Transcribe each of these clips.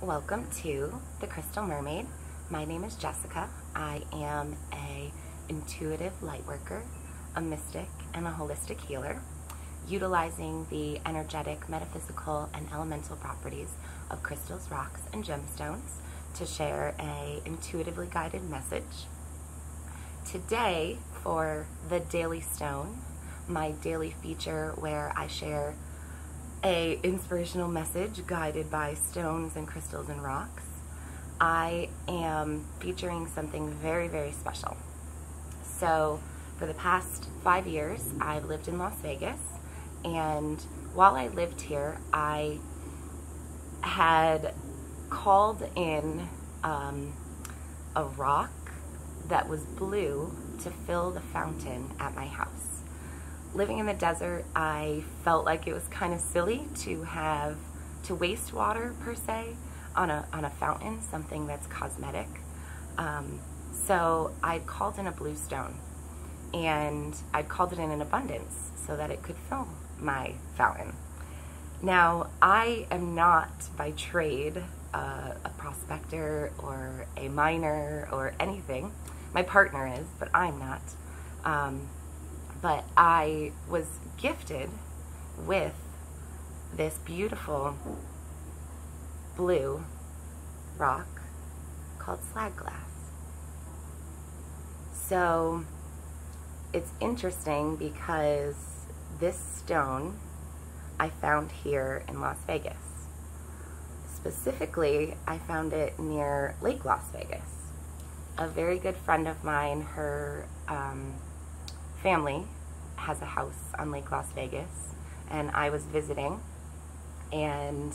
Welcome to the Crystal Mermaid. My name is Jessica. I am a intuitive light worker, a mystic, and a holistic healer, utilizing the energetic, metaphysical, and elemental properties of crystals, rocks, and gemstones to share a intuitively guided message. Today, for the Daily Stone, my daily feature where I share a inspirational message guided by stones and crystals and rocks, I am featuring something very, very special. So for the past 5 years, I've lived in Las Vegas, and while I lived here, I had called in a rock that was blue to fill the fountain at my house. Living in the desert, I felt like it was kind of silly to waste water per se on a fountain, something that's cosmetic. So I called in a blue stone, and I called it in abundance so that it could fill my fountain. Now, I am not by trade a prospector or a miner or anything. My partner is, but I'm not. But I was gifted with this beautiful blue rock called slag glass. So it's interesting because this stone I found here in Las Vegas. Specifically, I found it near Lake Las Vegas. A very good friend of mine, her family has a house on Lake Las Vegas, and I was visiting, and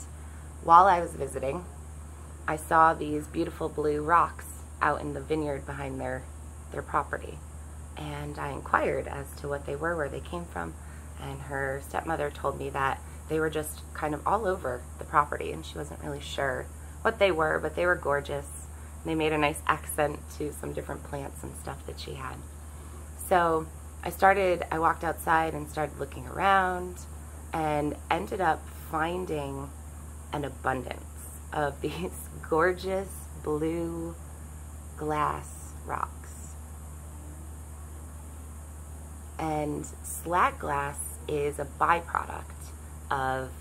while I was visiting, I saw these beautiful blue rocks out in the vineyard behind their property, and I inquired as to what they were, where they came from, and her stepmother told me that they were just kind of all over the property, and she wasn't really sure what they were, but they were gorgeous. They made a nice accent to some different plants and stuff that she had. So I walked outside and started looking around and ended up finding an abundance of these gorgeous blue glass rocks. And slag glass is a byproduct of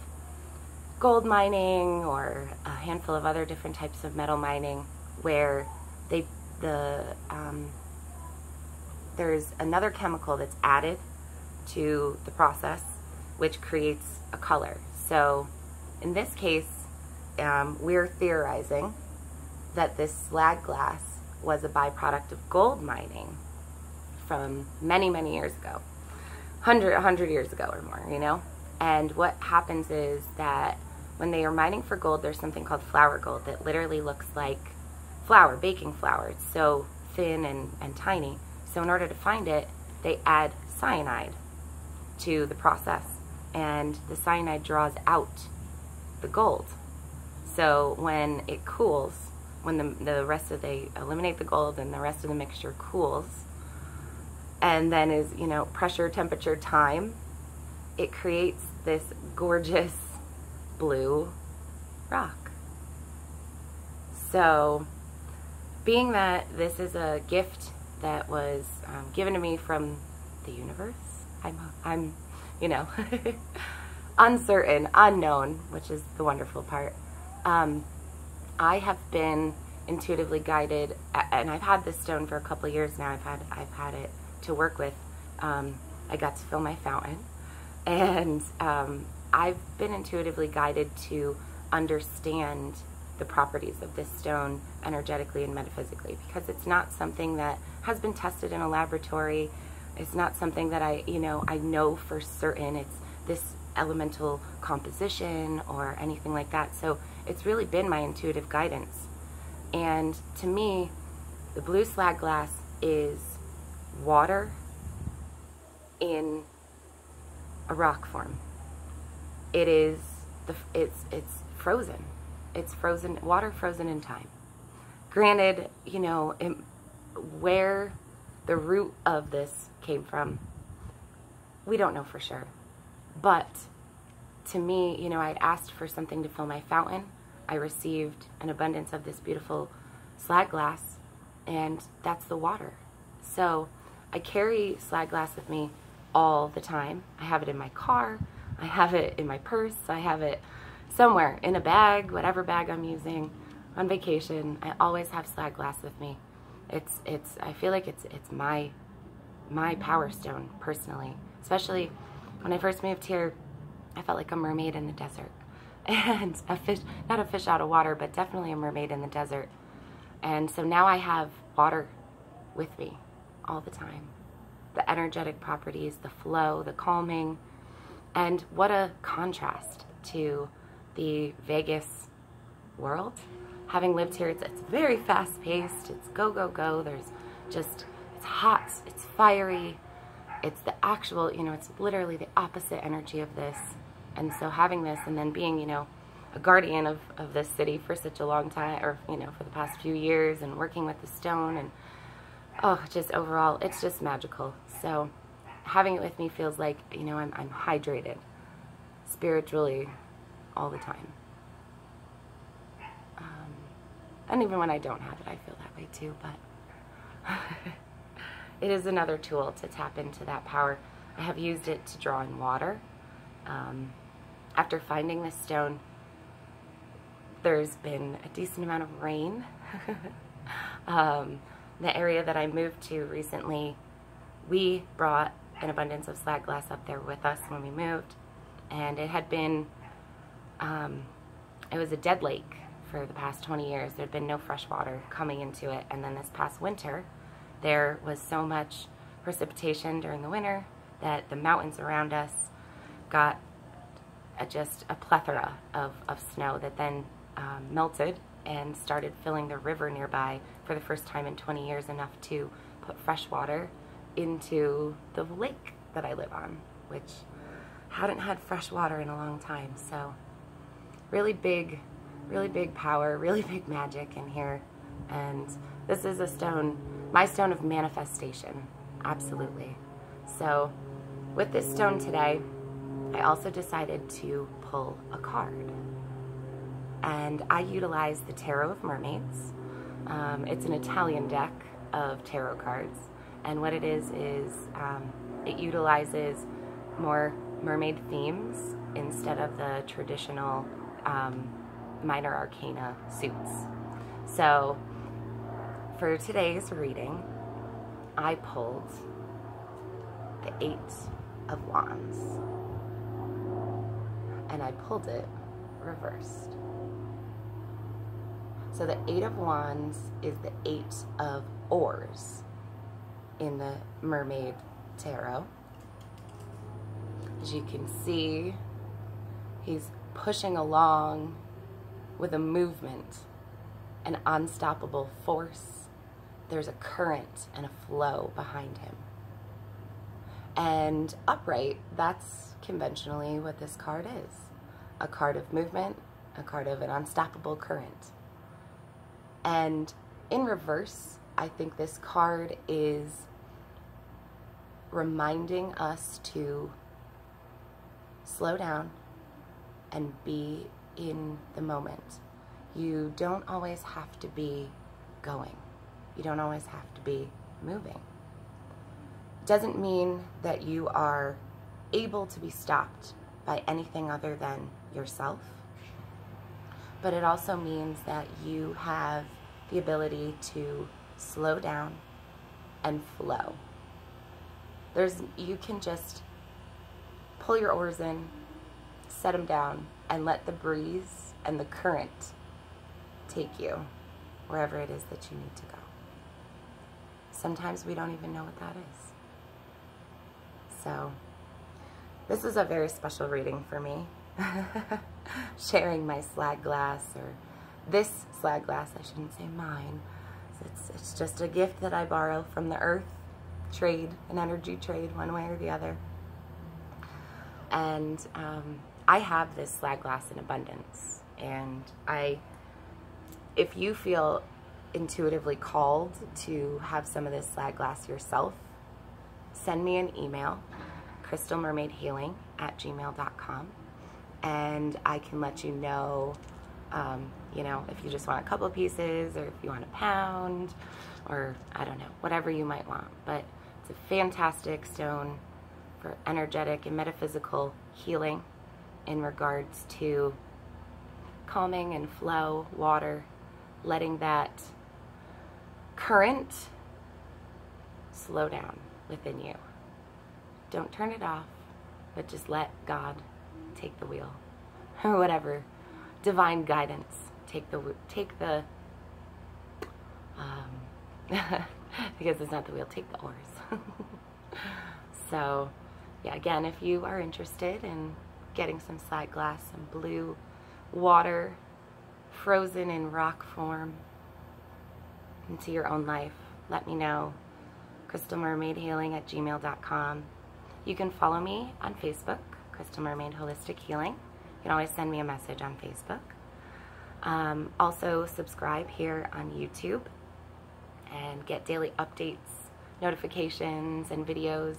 gold mining or a handful of other different types of metal mining, where there's another chemical that's added to the process which creates a color. So in this case, we're theorizing that this slag glass was a byproduct of gold mining from many, many years ago, 100 years ago or more, you know? And what happens is that when they are mining for gold, there's something called flour gold that literally looks like flour, baking flour. It's so thin and tiny. So in order to find it, they add cyanide to the process, and the cyanide draws out the gold. So when it cools, when they eliminate the gold and the rest of the mixture cools, and then is, pressure, temperature, time, it creates this gorgeous blue rock. So being that this is a gift that was given to me from the universe, I'm uncertain, unknown, which is the wonderful part. I have been intuitively guided, and I've had this stone for a couple of years now. I've had it to work with. I got to fill my fountain, and I've been intuitively guided to understand the properties of this stone energetically and metaphysically, because it's not something that has been tested in a laboratory. It's not something that I know for certain it's this elemental composition or anything like that. So it's really been my intuitive guidance. And to me, the blue slag glass is water in a rock form. It's frozen. It's frozen, water frozen in time. Granted, where the root of this came from, we don't know for sure. But to me, I'd asked for something to fill my fountain. I received an abundance of this beautiful slag glass, and that's the water. So I carry slag glass with me all the time. I have it in my car, I have it in my purse, I have it somewhere in a bag, whatever bag I'm using, on vacation. I always have slag glass with me. I feel like it's my power stone, personally. Especially when I first moved here, I felt like a mermaid in the desert. And a fish, not a fish out of water, but definitely a mermaid in the desert. And so now I have water with me all the time. The energetic properties, the flow, the calming, and what a contrast to the Vegas world. Having lived here, it's very fast-paced, it's go, go, go, there's just, it's hot, it's fiery, it's the actual, you know, it's literally the opposite energy of this. And so having this, and then being, you know, a guardian of this city for such a long time, or, you know, for the past few years, and working with the stone, and oh, just overall, it's just magical. So having it with me feels like, you know, I'm hydrated spiritually all the time. And even when I don't have it, I feel that way too, but it is another tool to tap into that power. I have used it to draw in water. After finding this stone, there's been a decent amount of rain. The area that I moved to recently, we brought an abundance of slag glass up there with us when we moved, and it had been, it was a dead lake for the past 20 years. There had been no fresh water coming into it, and then this past winter, there was so much precipitation during the winter that the mountains around us got just a plethora of snow that then melted and started filling the river nearby for the first time in 20 years, enough to put fresh water into the lake that I live on, which hadn't had fresh water in a long time. So really big power, really big magic in here. And this is a stone, my stone of manifestation, absolutely. So with this stone today, I also decided to pull a card. And I utilize the Tarot of Mermaids. It's an Italian deck of tarot cards. And what it is it utilizes more mermaid themes instead of the traditional minor arcana suits. So for today's reading, I pulled the Eight of Wands, and I pulled it reversed. So the Eight of Wands is the Eight of Oars in the Mermaid Tarot. As you can see, he's pushing along with a movement, an unstoppable force. There's a current and a flow behind him. And upright, that's conventionally what this card is. A card of movement, a card of an unstoppable current. And in reverse, I think this card is reminding us to slow down and be in the moment. You don't always have to be going. You don't always have to be moving. It doesn't mean that you are able to be stopped by anything other than yourself, but it also means that you have the ability to slow down and flow. You can just pull your oars in, set them down, and let the breeze and the current take you wherever it is that you need to go. Sometimes we don't even know what that is. So this is a very special reading for me. Sharing my slag glass, or this slag glass, I shouldn't say mine. It's just a gift that I borrow from the earth, trade, an energy trade, one way or the other. And I have this slag glass in abundance, and if you feel intuitively called to have some of this slag glass yourself, send me an email, crystalmermaidhealing@gmail.com, and I can let you know You know, if you just want a couple of pieces, or if you want a pound, or I don't know, whatever you might want. But it's a fantastic stone for energetic and metaphysical healing in regards to calming and flow, water, letting that current slow down within you. Don't turn it off, but just let God take the wheel, or whatever divine guidance take the because it's not the wheel, take the oars. So yeah, again, if you are interested in getting some slag glass, some blue water frozen in rock form into your own life, let me know. crystalmermaidhealing@gmail.com. You can follow me on Facebook, Crystal Mermaid Holistic Healing. You can always send me a message on Facebook. Also subscribe here on YouTube and get daily updates, notifications, and videos.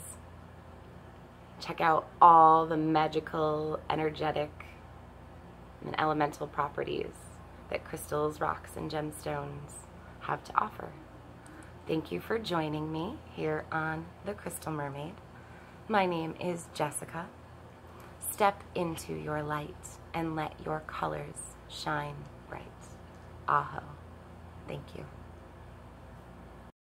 Check out all the magical, energetic, and elemental properties that crystals, rocks, and gemstones have to offer. Thank you for joining me here on The Crystal Mermaid. My name is Jessica. Step into your light and let your colors shine bright. Aho. Thank you.